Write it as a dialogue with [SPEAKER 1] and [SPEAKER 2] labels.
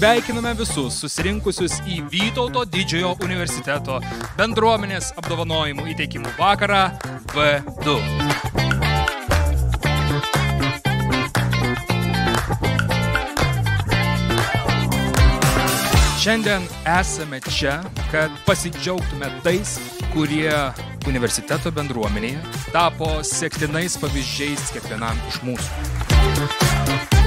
[SPEAKER 1] Sveikiname visus susirinkusius į Vytauto didžiojo universiteto bendruomenės apdovanojimų įteikimų vakarą V2. Šiandien esame čia, kad pasidžiaugtume tais, kurie universiteto bendruomenėje tapo sektinais pavyzdžiais kiekvienam iš mūsų.